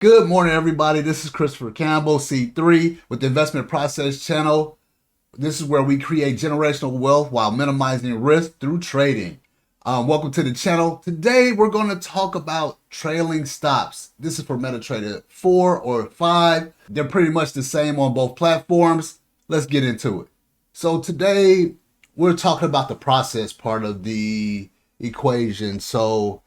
Good morning, everybody. This is Christopher Campbell, C3, with the Investment Process Channel. This is where we create generational wealth while minimizing risk through trading. Welcome to the channel. Today, we're going to talk about trailing stops. This is for MetaTrader 4 or 5. They're pretty much the same on both platforms. Let's get into it. So today, we're talking about the process part of the equation. So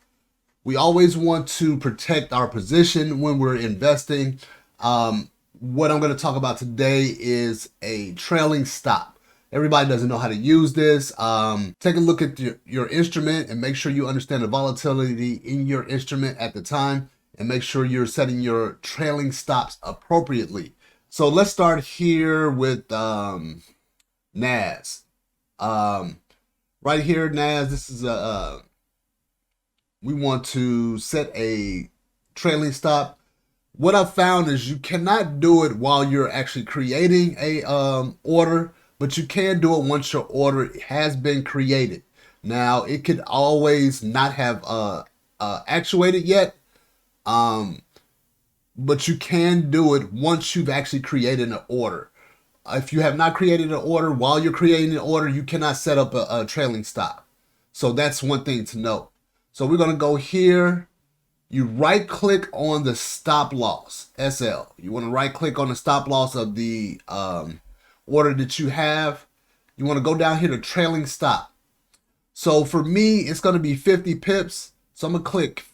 we always want to protect our position when we're investing. What I'm going to talk about today is a trailing stop. Everybody doesn't know how to use this. Take a look at your instrument and make sure you understand the volatility in your instrument at the time, and make sure you're setting your trailing stops appropriately. So let's start here with NAS. Right here, NAS, this is we want to set a trailing stop. What I've found is you cannot do it while you're actually creating a order, but you can do it once your order has been created. Now, it could always not have actuated yet, but you can do it once you've actually created an order. If you have not created an order, while you're creating an order, you cannot set up a trailing stop. So that's one thing to note. So we're going to go here. You right click on the stop loss, SL. You want to right click on the stop loss of the order that you have. You want to go down here to trailing stop. So for me, it's going to be 50 pips. So I'm going to click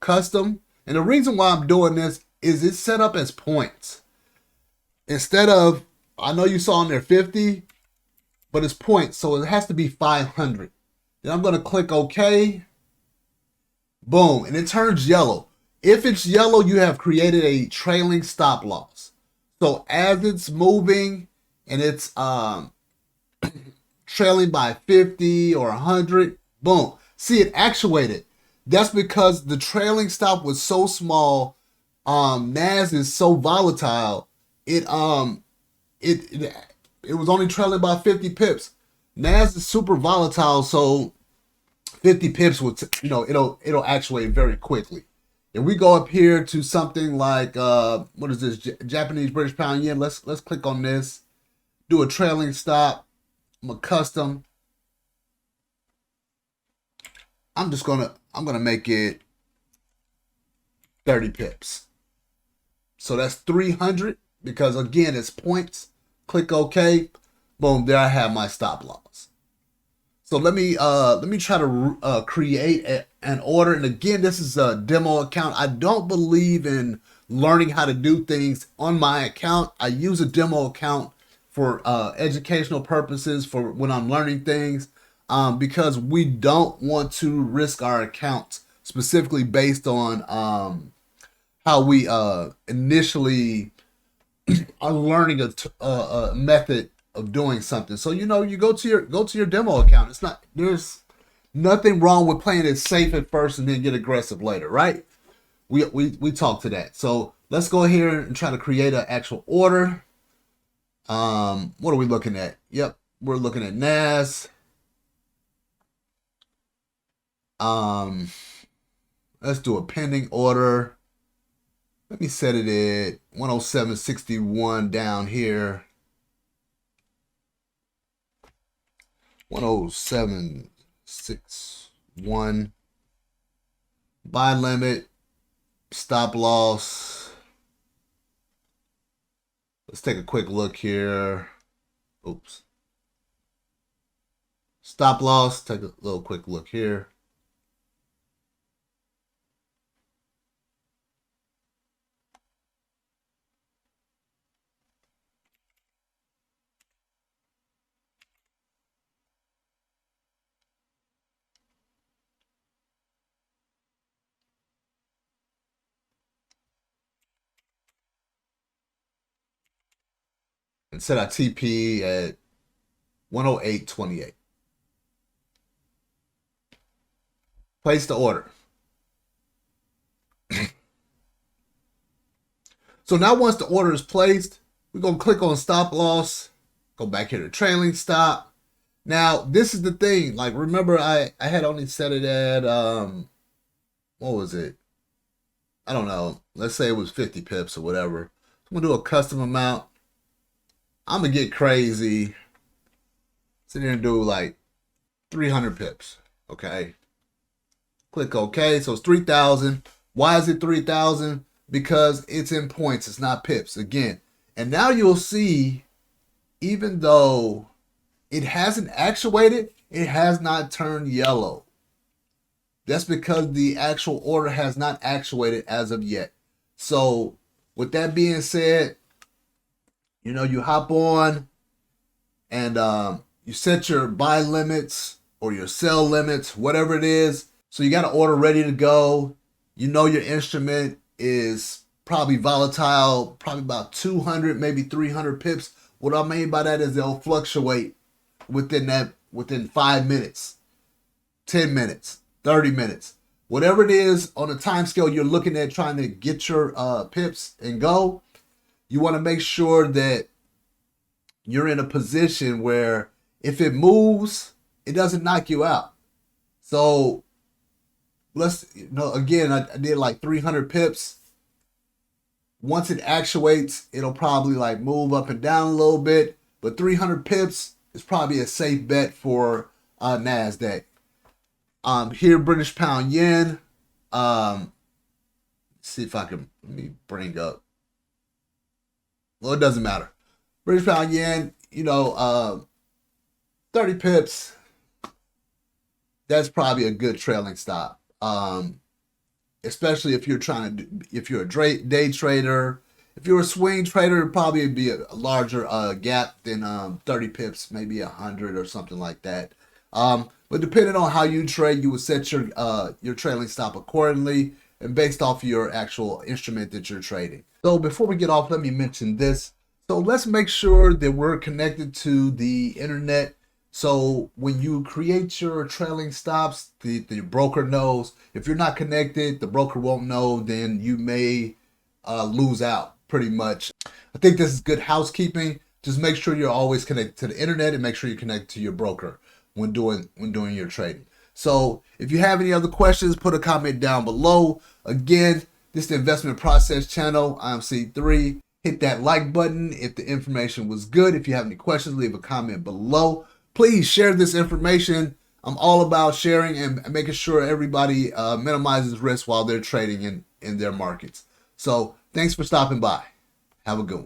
custom. And the reason why I'm doing this is it's set up as points. Instead of, I know you saw on there 50, but it's points. So it has to be 500. Then I'm going to click OK. Boom, and it turns yellow. If it's yellow, you have created a trailing stop loss. So as it's moving and it's trailing by 50 or 100, boom. See, it actuated. That's because the trailing stop was so small. NAS is so volatile. It was only trailing by 50 pips. NAS is super volatile, so 50 pips will, it'll actuate very quickly. If we go up here to something like, what is this, Japanese, British pound, yen, let's click on this, do a trailing stop. I'm a custom. I'm gonna make it 30 pips. So that's 300 because again, it's points. Click OK. Boom, there I have my stop loss. So let me try to create an order. And again, this is a demo account. I don't believe in learning how to do things on my account. I use a demo account for educational purposes, for when I'm learning things, because we don't want to risk our accounts, specifically based on how we initially are learning a method of doing something. So you go to your demo account. There's nothing wrong with playing it safe at first and then get aggressive later, right? We talk to that. So let's go here and try to create an actual order. What are we looking at? Yep, we're looking at NAS. Let's do a pending order. Let me set it at 107.61 down here. 107.61. Buy limit, stop loss. Let's take a quick look here. Oops. Stop loss, take a little quick look here. And set our TP at 108.28. Place the order. So now once the order is placed, we're going to click on stop loss, go back here to trailing stop. Now, this is the thing. Like, remember, I had only set it at, what was it? I don't know, let's say it was 50 pips or whatever. I'm gonna do a custom amount. I'm gonna get crazy. Sit here and do like 300 pips. Okay. Click OK. So it's 3,000. Why is it 3,000? Because it's in points. It's not pips. Again. And now you'll see, even though it hasn't actuated, it has not turned yellow. That's because the actual order has not actuated as of yet. So with that being said, you hop on and you set your buy limits or your sell limits, whatever it is. So you got an order ready to go. Your instrument is probably volatile, probably about 200, maybe 300 pips. What I mean by that is they'll fluctuate within 5 minutes, 10 minutes, 30 minutes. Whatever it is on a time scale you're looking at trying to get your pips and go, you want to make sure that you're in a position where if it moves, it doesn't knock you out. So again, I did like 300 pips. Once it actuates, it'll probably like move up and down a little bit, but 300 pips is probably a safe bet for NASDAQ. Here, British pound yen. See if let me bring up. Well, it doesn't matter. British pound yen, 30 pips. That's probably a good trailing stop. Especially if you're if you're a day trader. If you're a swing trader, it'd probably be a larger gap than 30 pips, maybe 100 or something like that. But depending on how you trade, you would set your trailing stop accordingly and based off your actual instrument that you're trading. So before we get off, let me mention this. So let's make sure that we're connected to the internet. So when you create your trailing stops, the broker knows. If you're not connected, the broker won't know, then you may lose out pretty much. I think this is good housekeeping. Just make sure you're always connected to the internet and make sure you're connected to your broker when doing your trading. So if you have any other questions, put a comment down below. Again, this is the Investment Process channel. I'm C3. Hit that like button if the information was good. If you have any questions, leave a comment below. Please share this information. I'm all about sharing and making sure everybody minimizes risk while they're trading in their markets. So thanks for stopping by. Have a good one.